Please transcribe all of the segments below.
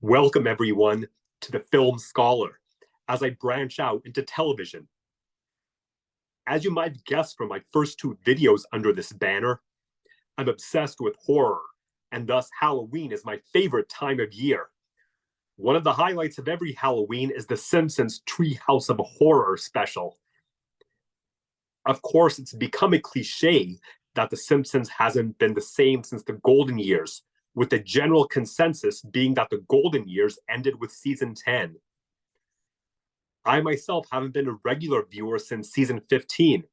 Welcome, everyone, to the Film Scholar, as I branch out into television. As you might have guessed from my first two videos under this banner, I'm obsessed with horror, and thus Halloween is my favorite time of year. One of the highlights of every Halloween is the Simpsons Treehouse of Horror special. Of course, it's become a cliche that The Simpsons hasn't been the same since the golden years, with the general consensus being that the golden years ended with season 10. I myself haven't been a regular viewer since season 15,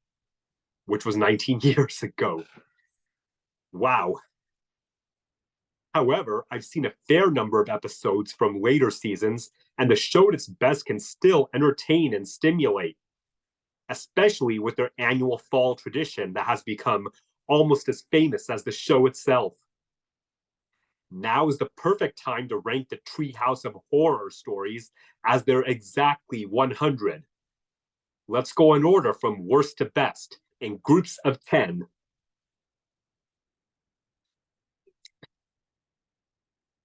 which was 19 years ago. Wow. However, I've seen a fair number of episodes from later seasons, and the show at its best can still entertain and stimulate, especially with their annual fall tradition that has become almost as famous as the show itself. Now is the perfect time to rank the Treehouse of Horror stories, as they're exactly 100. Let's go in order from worst to best, in groups of 10.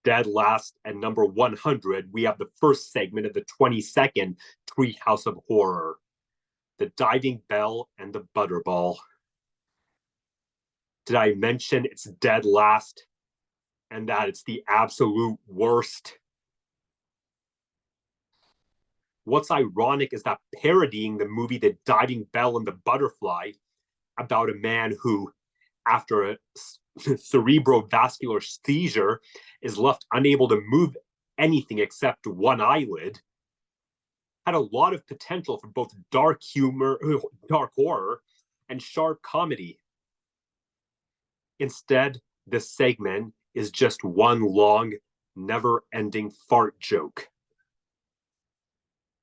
Dead last at number 100, we have the first segment of the 22nd Treehouse of Horror, The Diving Bell and the Butterball. Did I mention it's dead last? And that it's the absolute worst? What's ironic is that parodying the movie The Diving Bell and the Butterfly, about a man who, after a cerebrovascular seizure, is left unable to move anything except one eyelid, had a lot of potential for both dark humor, dark horror, and sharp comedy. Instead, this segment is just one long, never-ending fart joke.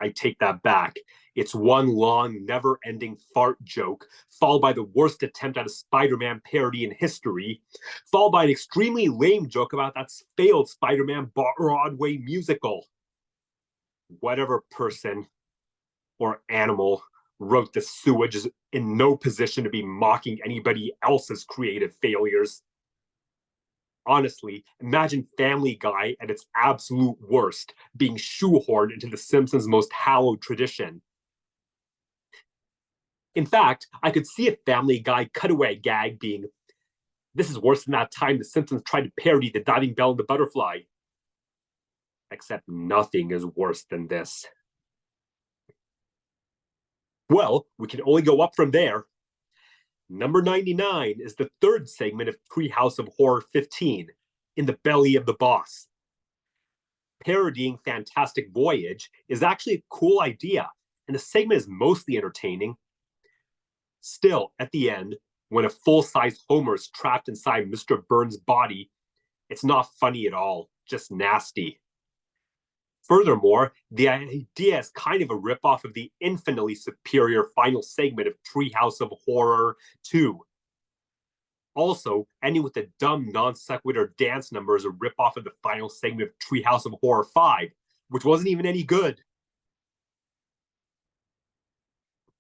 I take that back. It's one long, never-ending fart joke, followed by the worst attempt at a Spider-Man parody in history, followed by an extremely lame joke about that failed Spider-Man Broadway musical. Whatever person or animal wrote the sewage is in no position to be mocking anybody else's creative failures. Honestly, imagine Family Guy at its absolute worst, being shoehorned into The Simpsons' most hallowed tradition. In fact, I could see a Family Guy cutaway gag being, "This is worse than that time The Simpsons tried to parody The Diving Bell and the Butterfly." Except nothing is worse than this. Well, we can only go up from there. Number 99 is the third segment of Treehouse of Horror 15, In the Belly of the Boss. Parodying Fantastic Voyage is actually a cool idea, and the segment is mostly entertaining. Still, at the end, when a full-size Homer is trapped inside Mr. Burns' body, it's not funny at all, just nasty. Furthermore, the idea is kind of a ripoff of the infinitely superior final segment of Treehouse of Horror 2. Also, ending with the dumb non-sequitur dance number is a ripoff of the final segment of Treehouse of Horror 5, which wasn't even any good.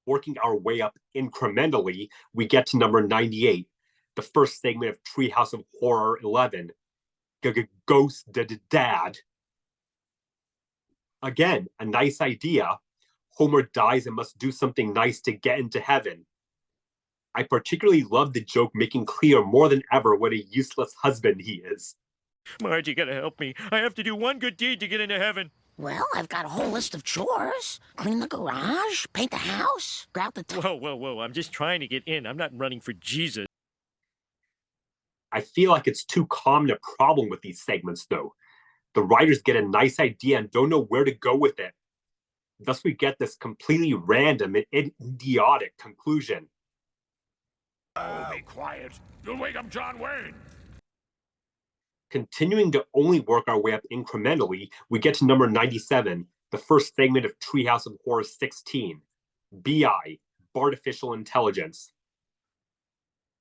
Working our way up incrementally, we get to number 98, the first segment of Treehouse of Horror 11, Ghost Dad. Again, a nice idea. Homer dies and must do something nice to get into heaven. I particularly love the joke making clear more than ever what a useless husband he is. Marge, you gotta help me. I have to do one good deed to get into heaven. Well, I've got a whole list of chores. Clean the garage, paint the house, grout the... Whoa. I'm just trying to get in. I'm not running for Jesus. I feel like it's too common a problem with these segments, though. The writers get a nice idea and don't know where to go with it. Thus, we get this completely random and idiotic conclusion. Oh, be quiet. You'll wake up John Wayne. Continuing to only work our way up incrementally, we get to number 97, the first segment of Treehouse of Horror 16, BI, Bartificial Intelligence.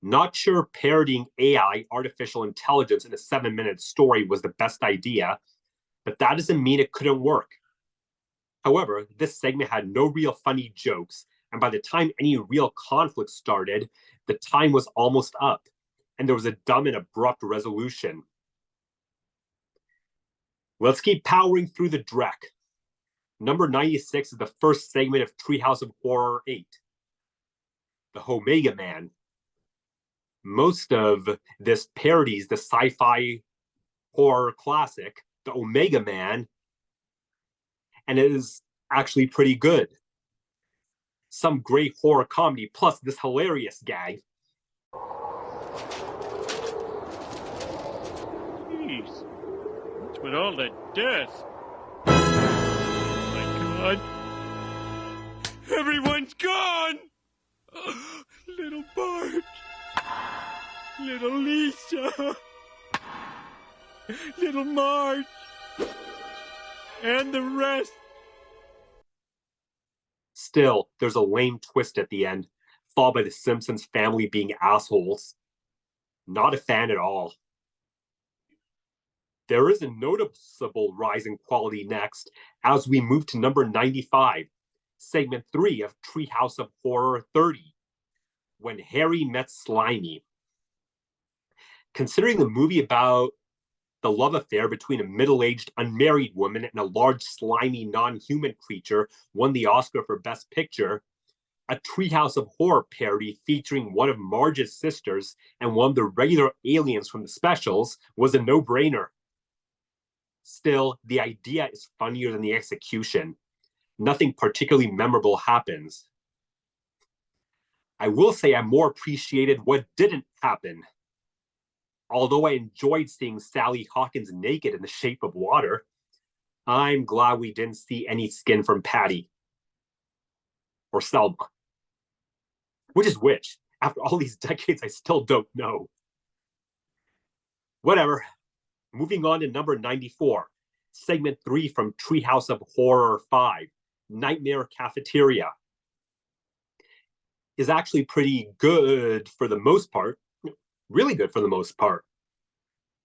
Not sure parodying AI, artificial intelligence, in a 7-minute story was the best idea, but that doesn't mean it couldn't work. However, this segment had no real funny jokes, and by the time any real conflict started, the time was almost up, and there was a dumb and abrupt resolution. Let's keep powering through the dreck. Number 96 is the first segment of Treehouse of Horror 8, the Homega Man. Most of this parodies the sci-fi horror classic, the Omega Man, and it is actually pretty good. Some great horror comedy, plus this hilarious gag. Jeez. What's with all the death? Oh my God. Everyone's gone! Little Bart. Little Lisa. Little Marge. And the rest. Still, there's a lame twist at the end, followed by the Simpsons family being assholes. Not a fan at all. There is a noticeable rise in quality next as we move to number 95, segment 3 of Treehouse of Horror 30, When Harry Met Slimy. Considering the movie about the love affair between a middle-aged unmarried woman and a large slimy non-human creature won the Oscar for Best Picture, a Treehouse of Horror parody featuring one of Marge's sisters and one of the regular aliens from the specials was a no-brainer. Still, the idea is funnier than the execution. Nothing particularly memorable happens. I will say I more appreciated what didn't happen. Although I enjoyed seeing Sally Hawkins naked in The Shape of Water, I'm glad we didn't see any skin from Patty. Or Selma. Which is which? After all these decades, I still don't know. Whatever. Moving on to number 94, segment 3 from Treehouse of Horror 5, Nightmare Cafeteria. Is actually pretty good for the most part. Really good for the most part.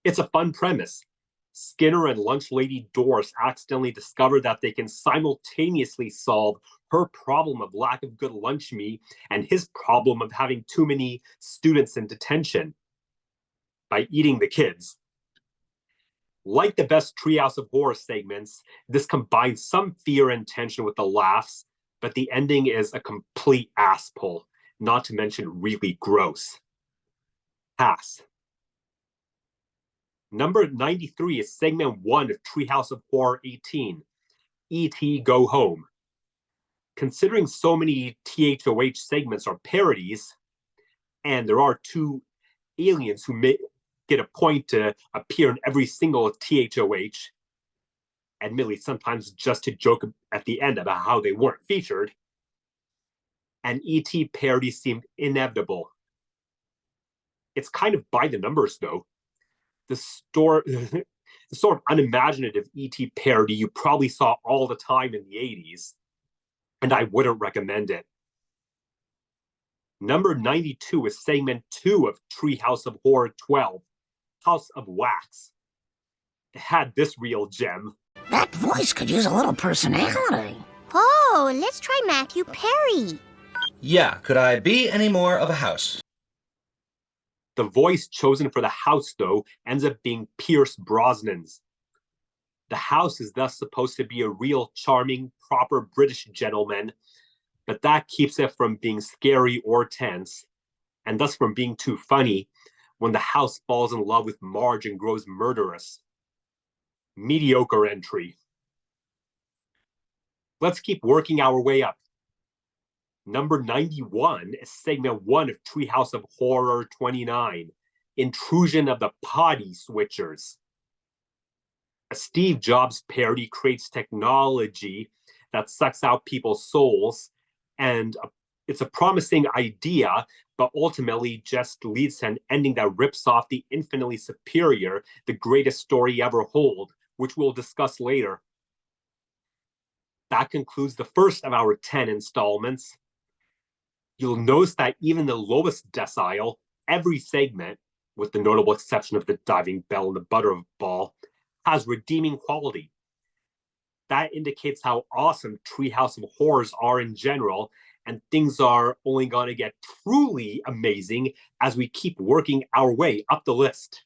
It's a fun premise. Skinner and lunch lady Doris accidentally discover that they can simultaneously solve her problem of lack of good lunch meat and his problem of having too many students in detention by eating the kids. Like the best Treehouse of Horror segments, this combines some fear and tension with the laughs, but the ending is a complete ass pull, not to mention really gross. Pass. Number 93 is segment 1 of Treehouse of Horror 18, E.T. Go Home. Considering so many THOH segments are parodies, and there are 2 aliens who make it a point to appear in every single THOH, admittedly sometimes just to joke at the end about how they weren't featured, and E.T. parodies seemed inevitable. It's kind of by the numbers, though. The sort of unimaginative E.T. parody you probably saw all the time in the 80s, and I wouldn't recommend it. Number 92 is segment 2 of Treehouse of Horror 12, House of Wax. It had this real gem. That voice could use a little personality. Oh, let's try Matthew Perry. Yeah, could I be any more of a house? The voice chosen for the house, though, ends up being Pierce Brosnan's. The house is thus supposed to be a real charming, proper British gentleman, but that keeps it from being scary or tense, and thus from being too funny when the house falls in love with Marge and grows murderous. Mediocre entry. Let's keep working our way up. Number 91 is segment 1 of Treehouse of Horror 29, Intrusion of the Potty Switchers. A Steve Jobs parody creates technology that sucks out people's souls, and it's a promising idea, but ultimately just leads to an ending that rips off the infinitely superior, The Greatest Story Ever Told, which we'll discuss later. That concludes the first of our 10 installments. You'll notice that even the lowest decile, every segment, with the notable exception of the diving bell and the Butterball, has redeeming quality. That indicates how awesome Treehouse of Horrors are in general, and things are only going to get truly amazing as we keep working our way up the list.